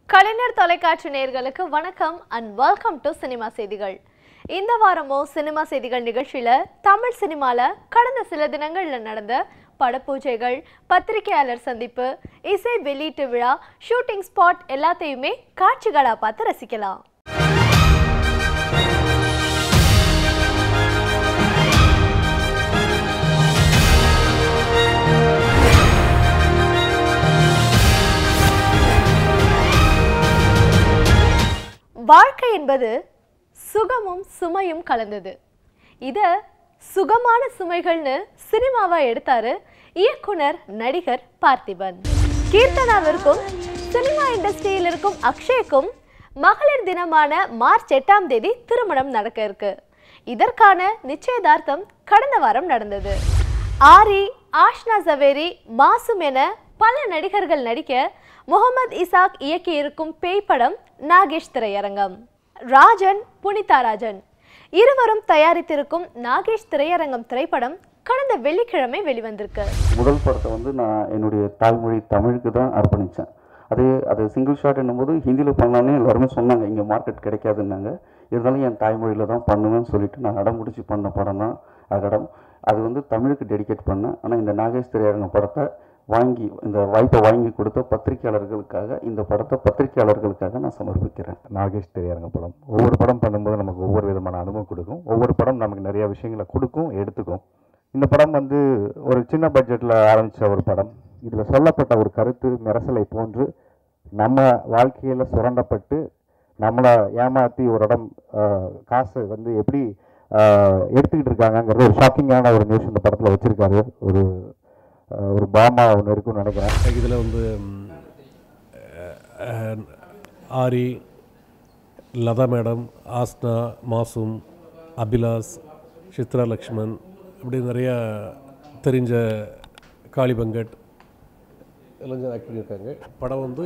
கலைஞர் தொலைக்காட்சி நேயர்களுக்கு வணக்கம் and welcome to சினிமா செய்திகள். இந்த வாரமோ சினிமா செய்திகள் நிகழ்ச்சியில தமிழ் சினிமால கடந்த சில தினங்கள்ல நடந்த படப்பூஜைகள், பத்திரிகையாளர் சந்திப்பு, இசை வெளியீட்டு விழா, ஷூட்டிங் ஸ்பாட் எல்லாத்தையுமே காட்சிகளா பார்த்து ரசிக்கலாம். வாழ்க்கை என்பது சுகமும் சுமையும் கலந்தது. இத சுகமான சுமைகள்னு சினிமாவா எடுத்தாரு இயக்குனர் நடிகர் பார்த்திபன். கீர்த்தனாவிற்கும் சினிமா இண்டஸ்ட்ரியில் இருக்கும் அக்ஷய்க்கும் மகளிர் தினமான மார்ச் 8ஆம் தேதி திருமணம் நடக்க இருக்கு. இதற்கான நிச்சயதார்த்தம் கடந்த வாரம் நடந்தது. ஆரி, ஆஷ்னா ஜவேரி, மாசூம் என பல நடிகர்கள் நடிக்க முகமது இசாக் இயக்கி இருக்கும் பேய் படம் நாகேஷ் திரையரங்கம். ராஜன், புனிதா ராஜன் இருவரும் தயாரித்திருக்கும் நாகேஷ் திரையரங்கம் திரைப்படம் கடந்த வெள்ளிக்கிழமை வெளிவந்திருக்கு. முதல் படத்தை நான் என்னுடைய தாய்மொழி தமிழுக்கு தான் அர்ப்பணித்தேன். அது சிங்கிள் ஷாட் என்னும்போது ஹிந்தியில் பண்ணலான்னு எல்லாருமே சொன்னாங்க, இங்கே மார்க்கெட் கிடைக்காதுன்னாங்க. இருந்தாலும் என் தாய்மொழியில் தான் பண்ணுவேன்னு சொல்லிட்டு நான் அடம் முடிச்சு பண்ண படம் தான் அகடம். அது தமிழுக்கு டெடிகேட் பண்ணேன். ஆனால் இந்த நாகேஷ் திரையரங்கம் படத்தை இந்த வாய்ப்பை வாங்கி கொடுத்த பத்திரிகையாளர்களுக்காக இந்த படத்தை பத்திரிகையாளர்களுக்காக நான் சமர்ப்பிக்கிறேன். நாகேஷ் திரையரங்க படம் ஒவ்வொரு படம் பண்ணும்போது நமக்கு ஒவ்வொரு விதமான அனுபவம் கொடுக்கும். ஒவ்வொரு படம் நமக்கு நிறைய விஷயங்களை கொடுக்கும், எடுத்துக்கும். இந்த படம் ஒரு சின்ன பட்ஜெட்டில் ஆரம்பித்த ஒரு படம். இதில் சொல்லப்பட்ட ஒரு கருத்து மெரசலை போன்று நம்ம வாழ்க்கையில் சுரண்டப்பட்டு நம்மளை ஏமாற்றி ஒரு இடம் காசு எப்படி எடுத்துக்கிட்டு இருக்காங்கங்கிறது ஒரு ஷாக்கிங்கான ஒரு நியூஸ் இந்த படத்தில் வச்சுருக்காரு. ஒரு பாமா ஒன்று இருக்குன்னு நினைக்கிறேன். இதில் ஆரி, லதா மேடம், ஆஸ்னா, மாசூம், அபிலாஸ், சித்ரா லக்ஷ்மன் இப்படி நிறையா தெரிஞ்ச காளிபங்கட் எல்லாம் ஆக்ட் பண்ணியிருக்காங்க. படம்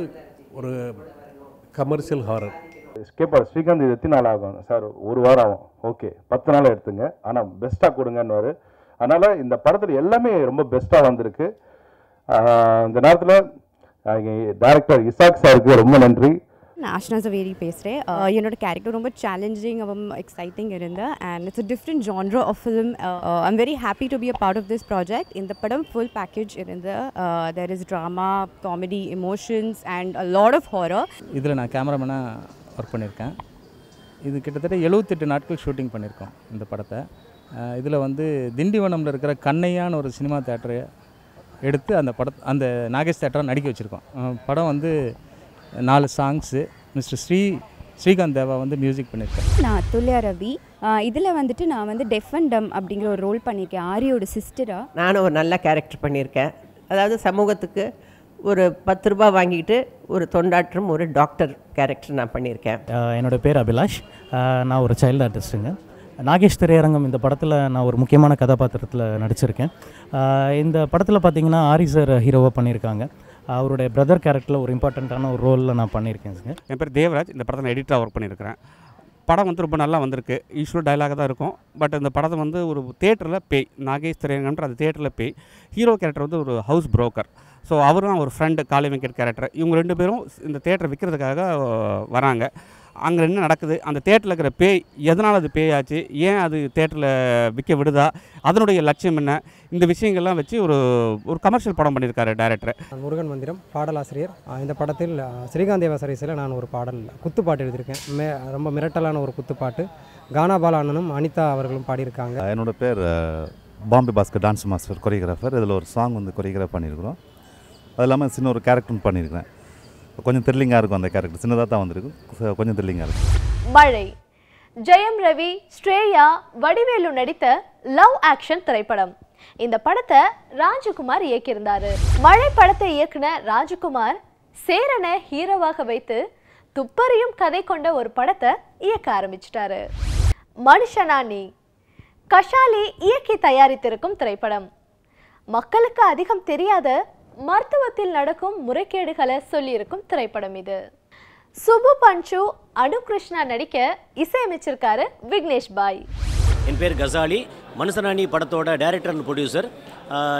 ஒரு கமர்ஷியல் ஹாரர். கேட்பார் ஸ்ரீகாந்த் இது எத்தனை நாள் ஆகும் சார்? ஒரு வாரம் ஆகும். ஓகே 10 நாள் எடுத்துங்க, ஆனால் பெஸ்ட்டாக கொடுங்கன்னு. அதனால் இந்த படத்தில் எல்லாமே ரொம்ப பெஸ்ட்டாக வந்திருக்கு. இந்த நேரத்தில் டைரக்டர் இசாக் சாருக்கு ரொம்ப நன்றி. நான் ஆஷ்னா ஜவேரி பேசுகிறேன். என்னோட கேரக்டர் ரொம்ப சேலஞ்சிங் எக்ஸைட்டிங் இருந்தேன். And it's a different genre of film. I'm very happy to be a part of this project. இந்த படம் ஃபுல் பேக்கேஜ் இருந்து there is drama, comedy, emotions and a lot of horror. இதில் நான் கேமராமேனாக work பண்ணியிருக்கேன். இது கிட்டத்தட்ட 78 நாட்கள் ஷூட்டிங் பண்ணியிருக்கோம் இந்த படத்தை. இதில் திண்டிவனமில் இருக்கிற கண்ணையான்னு ஒரு சினிமா தேட்டரை எடுத்து அந்த நாகேஷ் தேட்டரை நடிக்க வச்சுருக்கோம். படம் 4 சாங்ஸு. மிஸ்டர் ஸ்ரீகாந்த் தேவா மியூசிக் பண்ணியிருக்கேன். நான் துல்யா ரவி. இதில் நான் டெஃப் அண்ட் டம் அப்படிங்கிற ஒரு ரோல் பண்ணியிருக்கேன், ஆரியோட சிஸ்டராக. நானும் ஒரு நல்ல கேரக்டர் பண்ணியிருக்கேன். அதாவது சமூகத்துக்கு ஒரு 10 ரூபா வாங்கிட்டு ஒரு தொண்டாற்றும் ஒரு டாக்டர் கேரக்டர் நான் பண்ணியிருக்கேன். என்னோடய பேர் அபிலாஷ். நான் ஒரு சைல்டு ஆர்டிஸ்ட்டுங்க. நாகேஷ் திரையரங்கம் இந்த படத்தில் நான் ஒரு முக்கியமான கதாபாத்திரத்தில் நடிச்சிருக்கேன். இந்த படத்தில் பார்த்திங்கன்னா ஆரி சார் ஹீரோவாக பண்ணியிருக்காங்க. அவருடைய பிரதர் கேரக்டரில் ஒரு இம்பார்ட்டண்ட்டான ஒரு ரோலில் நான் பண்ணியிருக்கேன் சார். என் பேர் தேவராஜ். இந்த படத்தில் எடிட்டராக ஒர்க் பண்ணியிருக்கிறேன். படம் ரொம்ப நல்லா வந்திருக்கு. யூஸ்வல் டைலாக தான் இருக்கும். பட் இந்த படத்தை ஒரு தேட்டரில் பேய், நாகேஷ் திரையரங்கன்ற அந்த தேட்டரில் பேய். ஹீரோ கேரக்டர் ஒரு ஹவுஸ் புரோக்கர். ஸோ அவரும் ஒரு ஃப்ரெண்டு காளி வெங்கட் கேரக்டர். இவங்க 2 பேரும் இந்த தேட்டரை விற்கிறதுக்காக வராங்க. அங்கே என்ன நடக்குது, அந்த தேட்டரில் இருக்கிற பேய் எதனால் அது பேயாச்சு, ஏன் அது தேட்டரில் விற்க விடுதா, அதனுடைய லட்சியம் என்ன, இந்த விஷயங்கள்லாம் வச்சு ஒரு கமர்ஷியல் படம் பண்ணியிருக்காரு டைரக்டர். முருகன் மந்திரம் பாடலாசிரியர். இந்த படத்தில் ஸ்ரீகாந்த் தேவா சர்வீஸில் நான் ஒரு குத்துப்பாட்டு எழுதியிருக்கேன். ரொம்ப மிரட்டலான ஒரு குத்துப்பாட்டு. கானா பாலானனும் அனிதா அவர்களும் பாடியிருக்காங்க. என்னோடய பேர் Bombay Bhaskar, dance master, choreographer. இதில் ஒரு சாங் கொரியோகிராஃப் பண்ணியிருக்கிறோம். அது இல்லாமல் சின்ன ஒரு கேரக்டர் பண்ணியிருக்கிறேன். கொஞ்சம் த்ரில்லிங்காக இருக்கும். அந்த கேரக்டர் சின்னதாக தான் வந்திருக்கு, கொஞ்சம் த்ரில்லிங்காக இருக்கும். மழை. ஜெயம் ரவி, ஸ்ரேயா, வடிவேலு நடித்த லவ் ஆக்ஷன் திரைப்படம். இந்த படத்தை ராஜகுமார் இயக்கியிருந்தாரு. மழை படத்தை இயக்குன ராஜகுமார் சேரனை ஹீரோவாக வைத்து துப்பறியும் கதை கொண்ட ஒரு படத்தை இயக்க ஆரம்பிச்சிட்டாரு. மனுஷனானி கஷாலி இயக்கி தயாரித்திருக்கும் திரைப்படம். மக்களுக்கு அதிகம் தெரியாத மருத்துவத்தில் நடக்கும் முறைகேடுகளை சொல்லியிருக்கும் திரைப்படம் இது. சுபு பஞ்சு, அனு கிருஷ்ணா நடிக்க இசையமைச்சிருக்காரு விக்னேஷ் பாய். என் பேர் கசாலி, மனுசனானி படத்தோட டைரக்டர் அண்ட் ப்ரொடியூசர்.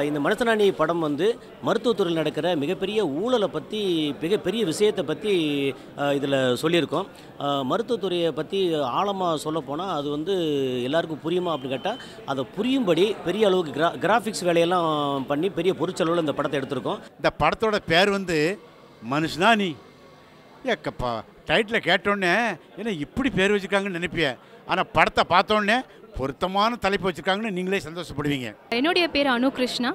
இந்த மனுசனானி படம் வந்து மருத்துவத்துறையில் நடக்கிற மிகப்பெரிய ஊழலை பற்றி, மிகப்பெரிய விஷயத்தை பற்றி இதில் சொல்லியிருக்கோம். மருத்துவத்துறையை பற்றி ஆழமாக சொல்லப்போனால் அது வந்து எல்லாருக்கும் புரியுமா அப்படின்னு கேட்டால் அதை புரியும்படி பெரிய அளவுக்கு கிராஃபிக்ஸ் வேலையெல்லாம் பண்ணி பெரிய பொருட்செலவில் இந்த படத்தை எடுத்திருக்கோம். இந்த படத்தோட பேர் வந்து மனுஷனானி. ஏக்கப்பா டைட்டில் கேட்டோடனே ஏன்னா இப்படி பேர் வச்சுருக்காங்கன்னு நினைப்பேன். ஆனால் படத்தை பார்த்தோன்னே பொருத்தமான தலைப்பு வச்சுருக்காங்கன்னு நீங்களே சந்தோஷப்படுவீங்க. என்னுடைய பேர் அனு கிருஷ்ணா.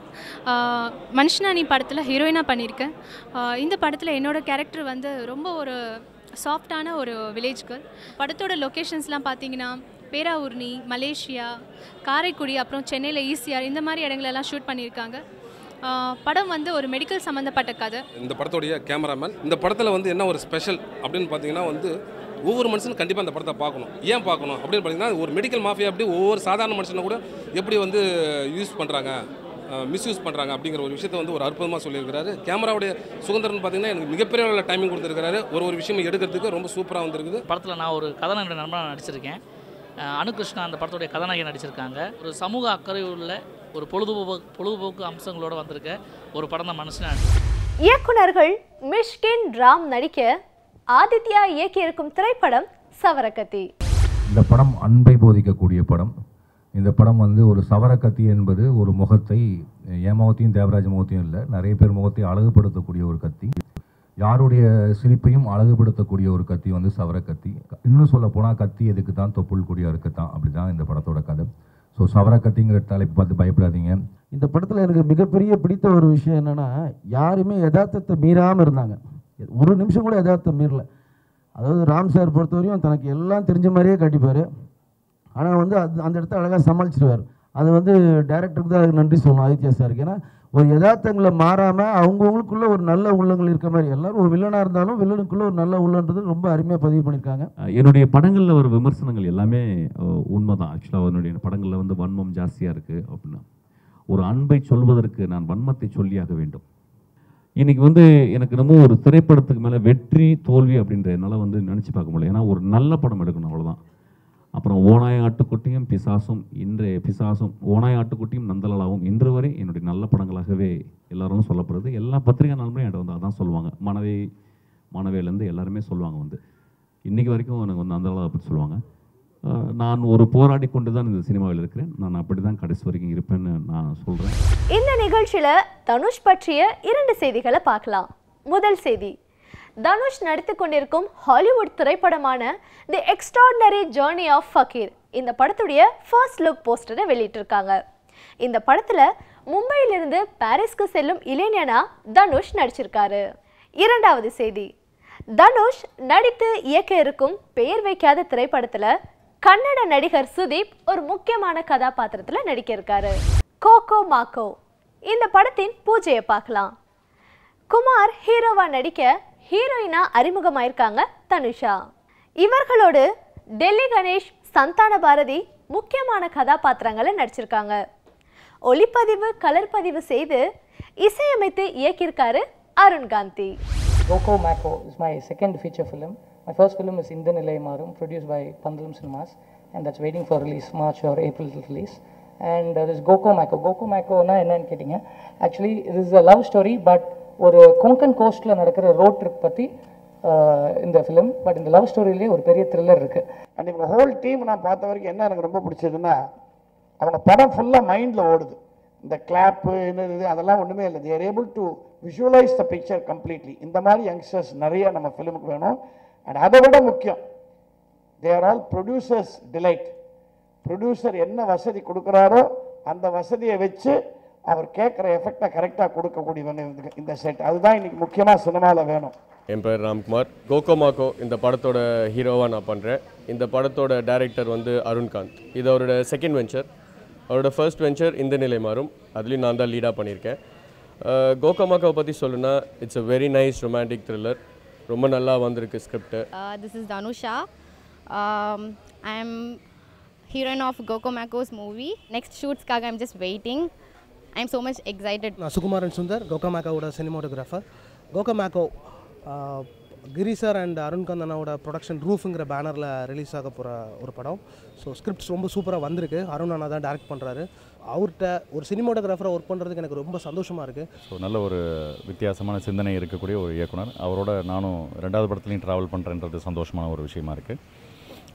மனுஷனானி படத்தில் ஹீரோயினாக பண்ணியிருக்கேன். இந்த படத்தில் என்னோடய கேரக்டர் வந்து ரொம்ப ஒரு சாஃப்டான ஒரு வில்லேஜ் கேர்ள். படத்தோட லொக்கேஷன்ஸ்லாம் பார்த்தீங்கன்னா பேராவூர்னி, மலேசியா, காரைக்குடி, அப்புறம் சென்னையில் ஈசிஆர், இந்த மாதிரி இடங்களெல்லாம் ஷூட் பண்ணியிருக்காங்க. படம் வந்து ஒரு மெடிக்கல் சம்மந்தப்பட்ட கதை. இந்த படத்தோடைய கேமராமேன். இந்த படத்தில் வந்து என்ன ஒரு ஸ்பெஷல் அப்படின்னு பார்த்தீங்கன்னா வந்து ஒவ்வொரு மனுஷனும் கண்டிப்பாக அந்த படத்தை பார்க்கணும். ஏன் பார்க்கணும் அப்படின்னு பார்த்தீங்கன்னா ஒரு மெடிக்கல் மாஃபியா அப்படி ஒவ்வொரு சாதாரண மனுஷனை கூட எப்படி வந்து யூஸ் பண்ணுறாங்க, மிஸ்யூஸ் பண்ணுறாங்க அப்படிங்கிற ஒரு விஷயத்தை வந்து ஒரு அற்புதமாக சொல்லியிருக்கிறாரு. கேமராவுடைய சுதந்திரம்னு பார்த்தீங்கன்னா எனக்கு மிகப்பெரிய அளவில் டைமிங் கொடுத்துருக்காரு. ஒரு விஷயம் எடுக்கிறதுக்கு ரொம்ப சூப்பராக வந்துருக்குது. படத்தில் நான் ஒரு கதாநாயகன் நண்பனாக நடிச்சிருக்கேன். அனுகிருஷ்ணா அந்த படத்துடைய கதாநாயகன் நடிச்சிருக்காங்க. ஒரு சமூக அக்கறை உள்ள ஒரு பொழுதுபோக்கு அம்சங்களோடு வந்திருக்க ஒரு படம் தான் மனுஷனானி. இயக்குனர்கள் மிஷ்கின் ராம் நடிக்க ஆதித்யா இயக்கியிருக்கும் திரைப்படம் சவரக்கத்தி. இந்த படம் அன்பை போதிக்கக்கூடிய படம். இந்த படம் வந்து ஒரு சவரக்கத்தி என்பது ஒரு முகத்தை, என் முகத்தையும் தேவராஜ் முகத்தையும் இல்லை, நிறைய பேர் முகத்தை அழகுபடுத்தக்கூடிய ஒரு கத்தி. யாருடைய சிரிப்பையும் அழகுபடுத்தக்கூடிய ஒரு கத்தி வந்து சவரக்கத்தி. இன்னும் சொல்ல போனால் கத்தி எதுக்கு தான், தொப்புள் கொடியாக இருக்குத்தான். அப்படி தான் இந்த படத்தோட கதை. ஸோ சவரக்கத்திங்கிற தலைப்பு பார்த்து பயப்படாதீங்க. இந்த படத்தில் எனக்கு மிகப்பெரிய பிடித்த ஒரு விஷயம் என்னென்னா, யாருமே யதார்த்தத்தை மீறாமல் இருந்தாங்க. ஒரு நிமிஷம் கூட யதார்த்தம் மீறல. அதாவது ராம் சார் பொறுத்தவரையும் தனக்கு எல்லாம் தெரிஞ்ச மாதிரியே காட்டிப்பார். ஆனால் வந்து அந்த இடத்த அழகாக சமாளிச்சிடுவார். அது வந்து டைரக்டருக்கு தான் அதுக்கு நன்றி சொல்லணும், ஆதித்யா சாருக்கு. ஏன்னா ஒரு யதார்த்தங்களை மாறாமல் அவங்கவுங்களுக்குள்ள ஒரு நல்ல உள்ளங்கள் இருக்க மாதிரி, எல்லாரும் ஒரு வில்லனாக இருந்தாலும் வில்லனுக்குள்ளே ஒரு நல்ல உள்ளன்றது ரொம்ப அருமையாக பதிவு பண்ணியிருக்காங்க. என்னுடைய படங்களில் ஒரு விமர்சனங்கள் எல்லாமே உண்மை தான். ஆக்சுவலாக என்னுடைய படங்களில் வந்து வன்மம் ஜாஸ்தியாக இருக்குது அப்படின்னா, ஒரு அன்பை சொல்வதற்கு நான் வன்மத்தை சொல்லியாக வேண்டும். இன்றைக்கி வந்து எனக்கு ரொம்ப ஒரு திரைப்படத்துக்கு மேலே வெற்றி தோல்வி அப்படின்ற என்னால் வந்து நினச்சி பார்க்க முடியல. ஏன்னா ஒரு நல்ல படம் எடுக்கணும், அவ்வளோதான். அப்புறம் ஓனாய் ஆட்டுக்குட்டியும் பிசாசும், இன்றைய பிசாசும் ஓனாய் ஆட்டுக்குட்டியும் நந்தலாவும் இன்று வரை என்னுடைய நல்ல படங்களாகவே எல்லாரும் சொல்லப்படுது. எல்லா பத்திரிகை நாளுமே என்கிட்ட வந்து அதான் சொல்லுவாங்க. மனவேலேருந்து எல்லாருமே சொல்லுவாங்க வந்து இன்றைக்கி வரைக்கும் எனக்கு வந்து நந்தலாவை பற்றி சொல்லுவாங்க. நான் ஒரு போராடி கொண்டு தான் இந்த சினிமாவில் இருக்கிறேன். நான் அப்படி தான் கடைசி வரைக்கும் இருப்பேன்னு நான் சொல்கிறேன். இந்த நிகழ்ச்சியில் தனுஷ் பற்றிய 2 செய்திகளை பார்க்கலாம். முதல் செய்தி, தனுஷ் நடித்து கொண்டிருக்கும் ஹாலிவுட் திரைப்படமான the extraordinary journey of fakir, இந்த படத்துடைய ஃபர்ஸ்ட் லுக் போஸ்டரை வெளியிட்டிருக்காங்க. இந்த படத்தில் மும்பையிலிருந்து பாரிஸ்க்கு செல்லும் இளைஞனா தனுஷ் நடிச்சிருக்காரு. இரண்டாவது செய்தி, தனுஷ் நடித்து இயக்க இருக்கும் பெயர் வைக்காத திரைப்படத்தில் கன்னட நடிகர் சுதீப் ஒரு முக்கியமான கதாபாத்திரத்தில் நடிக்க இருக்காரு. கோகோ மாக்கோ, இந்த படத்தின் பூஜையை பார்க்கலாம். குமார் ஹீரோவா நடிக்க ஹீரோயினா அறிமுகமாயிருக்காங்க தனுஷா. இவர்களோடு டெல்லி கணேஷ், சந்தான பாரதி முக்கியமான கதாபாத்திரங்களை நடிச்சிருக்காங்க. ஒளிப்பதிவு கலர் பதிவு செய்து இசையமைத்து இயக்கியிருக்காரு Arun Gandhi. Coco Mako is my second feature film. My first film is Indha Nilai Maarum, produced by Pandalam Cinemas, and that's waiting for release, March or April release. And this Coco Mako. Coco Mako na enna kettinga. Actually, this is a love story, but ஒரு கொங்கன் கோஸ்ட்டில் நடக்கிற road trip பற்றி இந்த film. But இந்த love ஸ்டோரியிலே ஒரு பெரிய thriller இருக்குது. And இவங்க whole team நான் பார்த்த வரைக்கும் என்ன எனக்கு ரொம்ப பிடிச்சதுன்னா, அவங்க படம் ஃபுல்லாக மைண்டில் ஓடுது. இந்த கிளாப்பு இது அதெல்லாம் ஒன்றுமே இல்லை. They're able to visualise the picture completely. இந்த மாதிரி யங்ஸ்டர்ஸ் நிறைய நம்ம ஃபிலிமுக்கு வேணும். அண்ட் அதை விட முக்கியம், தேர் ஆல் ப்ரொடியூசர்ஸ் டிலைட். ப்ரொடியூசர் என்ன வசதி கொடுக்குறாரோ அந்த வசதியை வச்சு அவர் கேட்குற எஃபெக்டை கரெக்டாக கொடுக்கக்கூடியவன் இந்த செட். அதுதான் இன்றைக்கி முக்கியமாக சினிமாவில் வேணும். என் பேர் ராம்குமார். கோகோ மாக்கோ இந்த படத்தோட ஹீரோவாக நான் பண்ணுறேன். இந்த படத்தோட டைரக்டர் வந்து அருண்காந்த். இது அவரோட செகண்ட் வெஞ்சர். அவரோட ஃபர்ஸ்ட் வெஞ்சர் இந்த நிலை மாறும், அதுலேயும் நான் தான் லீடாக பண்ணியிருக்கேன். கோகோ மாக்கோவை பற்றி சொல்லுன்னா, it's a very nice romantic thriller. ரொம்ப நல்லா வந்திருக்கு script. This is Dhanusha. I am heroine of Coco Macco's movie. Next ஷூட்ஸ்க்காக I'm just waiting. I am so much excited. நான் சுகுமாரன் சுந்தர், கோகோ மாக்கோவோட cinematographer. Coco Macco Giri sir and Arunkanth அண்ணாவோட ப்ரொடக்ஷன் ரூஃபுங்கிற பேனரில் ரிலீஸ் ஆக போகிற ஒரு படம். ஸோ ஸ்கிரிப்ட்ஸ் ரொம்ப சூப்பராக வந்திருக்கு. அருண் அண்ணா தான் டைரக்ட் பண்ணுறாரு. அவர்கிட்ட ஒரு சினிமாட்டோகிராஃபராக ஒர்க் பண்ணுறதுக்கு எனக்கு ரொம்ப சந்தோஷமாக இருக்குது. ஸோ நல்ல ஒரு வித்தியாசமான சிந்தனை இருக்கக்கூடிய ஒரு இயக்குனர். அவரோட நானும் 2வது படத்துலையும் ட்ராவல் பண்ணுறேன்றது சந்தோஷமான ஒரு விஷயமா இருக்குது.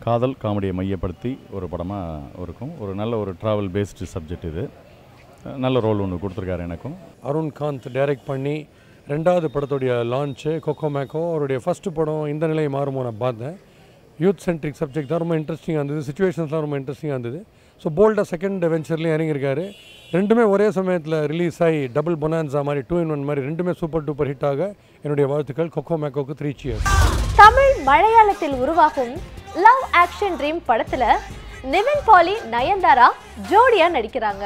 காதல் காமெடியை மையப்படுத்தி ஒரு படமாக இருக்கும். ஒரு நல்ல ஒரு ட்ராவல் பேஸ்டு சப்ஜெக்ட் இது. நல்ல ரோல் ஒன்று கொடுத்துருக்காரு எனக்கும். அருண்காந்த் டைரக்ட் பண்ணி 2வது படத்துடைய லான்ச்சு கோகோ மேக்கோ. அவருடைய ஃபஸ்ட்டு படம் இந்த நிலை மாறுமோ நான் பார்த்தேன். யூத் சென்ட்ரிக் சப்ஜெக்ட் தான், ரொம்ப இன்ட்ரெஸ்டிங்காக இருந்தது. சிச்சுவேஷன்ஸ்லாம் ரொம்ப இன்ட்ரெஸ்டிங்காக இருந்தது. ஸோ போல்டாக செகண்ட் வெஞ்சர்லேயும் இறங்கியிருக்காரு. ரெண்டுமே ஒரே சமயத்தில் ரிலீஸ் ஆகி டபுள் பொனான்ஸா மாதிரி 2 in 1 மாதிரி ரெண்டுமே சூப்பர் டூப்பர் ஹிட் ஆக என்னுடைய வாழ்த்துக்கள். Cocoa மேக்கோக்கு 3 cheers. தமிழ் மலையாளத்தில் உருவாகும் லவ் ஆக்ஷன் ட்ரீம் படத்துல நிவின் பாலி நயன்தாரா ஜோடியா நடிக்கிறாங்க.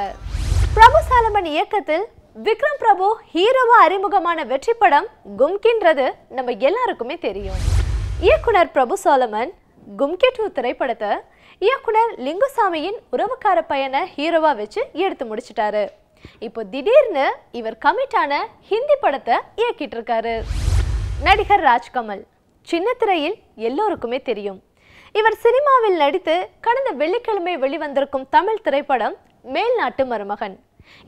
பிரபு சாலமன் இயக்கத்தில் விக்ரம் பிரபு ஹீரோவா அறிமுகமான வெற்றி படம் கும்கின்றது நம்ம எல்லாருக்குமே தெரியும். இயக்குனர் பிரபு சாலமன் கும்கி 2 திரைப்படத்தை இயக்குனர் லிங்குசாமியின் உறவுக்கார பையனை ஹீரோவா வச்சு எடுத்து முடிச்சிட்டாரு. இப்போ திடீர்னு இவர் கமிட்டான ஹிந்தி படத்தை இயக்கிட்டு இருக்காரு. நடிகர் ராஜ்கமல் சின்ன திரையில் எல்லோருக்குமே தெரியும். இவர் சினிமாவில் நடித்து கடந்த வெள்ளிக்கிழமை வெளிவந்திருக்கும் தமிழ் திரைப்படம் மேல்நாட்டு மருமகன்.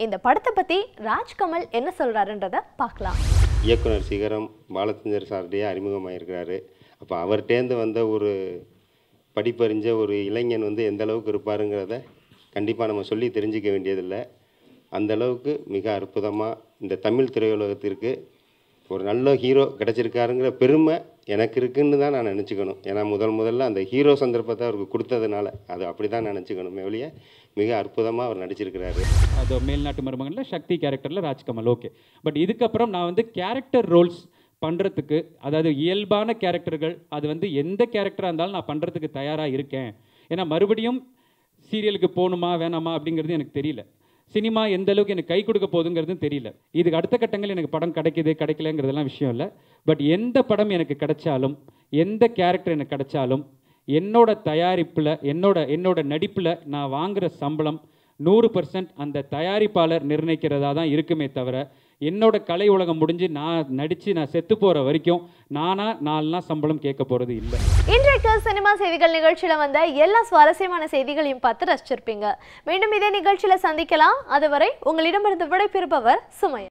இந்த படத்தை பற்றி ராஜ்கமல் என்ன சொல்கிறாருன்றதை பார்க்கலாம். இயக்குனர் சிகரம் பாலச்சந்தர் சார்டையே அறிமுகமாயிருக்கிறாரு. அப்போ அவர்கிட்டேருந்து வந்த ஒரு படிப்பறிஞ்ச ஒரு இளைஞன் எந்த அளவுக்கு இருப்பாருங்கிறத கண்டிப்பாக நம்ம சொல்லி தெரிஞ்சிக்க வேண்டியதில்லை. அந்தளவுக்கு மிக அற்புதமாக இந்த தமிழ் திரையுலகத்திற்கு ஒரு நல்ல ஹீரோ கிடச்சிருக்காருங்கிற பெருமை எனக்கு இருக்குன்னு தான் நான் நினச்சிக்கணும். ஏன்னா முதல்ல அந்த ஹீரோ சந்தர்ப்பத்தை அவருக்கு கொடுத்ததுனால அது அப்படி தான் நினச்சிக்கணுமே ஒழிய மிக அற்புதமாக அவர் நடிச்சிருக்கிறாரு. அது மேல்நாட்டு மருமகனில் சக்தி கேரக்டரில் ராஜ்கமல். ஓகே, பட் இதுக்கப்புறம் நான் கேரக்டர் ரோல்ஸ் பண்ணுறதுக்கு, அதாவது இயல்பான கேரக்டர்கள், அது எந்த கேரக்டராக இருந்தாலும் நான் பண்ணுறதுக்கு தயாராக இருக்கேன். ஏன்னா மறுபடியும் சீரியலுக்கு போகணுமா வேணாமா அப்படிங்கிறது எனக்கு தெரியல. சினிமா எந்த அளவுக்கு எனக்கு கை கொடுக்க போகுதுங்கிறதும் தெரியல. இதுக்கு அடுத்த கட்டங்கள் எனக்கு படம் கிடைக்கலங்கிறதெல்லாம் விஷயம் இல்லை. பட் எந்த படம் எனக்கு கிடைச்சாலும், எந்த கேரக்டர் எனக்கு கிடைச்சாலும், என்னோட தயாரிப்பில் என்னோட நடிப்பில் நான் வாங்குகிற சம்பளம் 100% அந்த தயாரிப்பாளர் நிர்ணயிக்கிறதா தான் இருக்குமே தவிர, என்னோட கலை உலகம் முடிஞ்சு நான் நடித்து நான் செத்து போகிற வரைக்கும் நானாக 4 நாள் சம்பளம் கேட்க போகிறது இல்லை. இன்றைக்கு சினிமா செய்திகள் நிகழ்ச்சியில் வந்த எல்லா சுவாரஸ்யமான செய்திகளையும் பார்த்து ரசிச்சிருப்பீங்க. மீண்டும் இதே நிகழ்ச்சியில் சந்திக்கலாம். அதுவரை உங்களிடமிருந்து விடைபெறுபவர் சுமையா.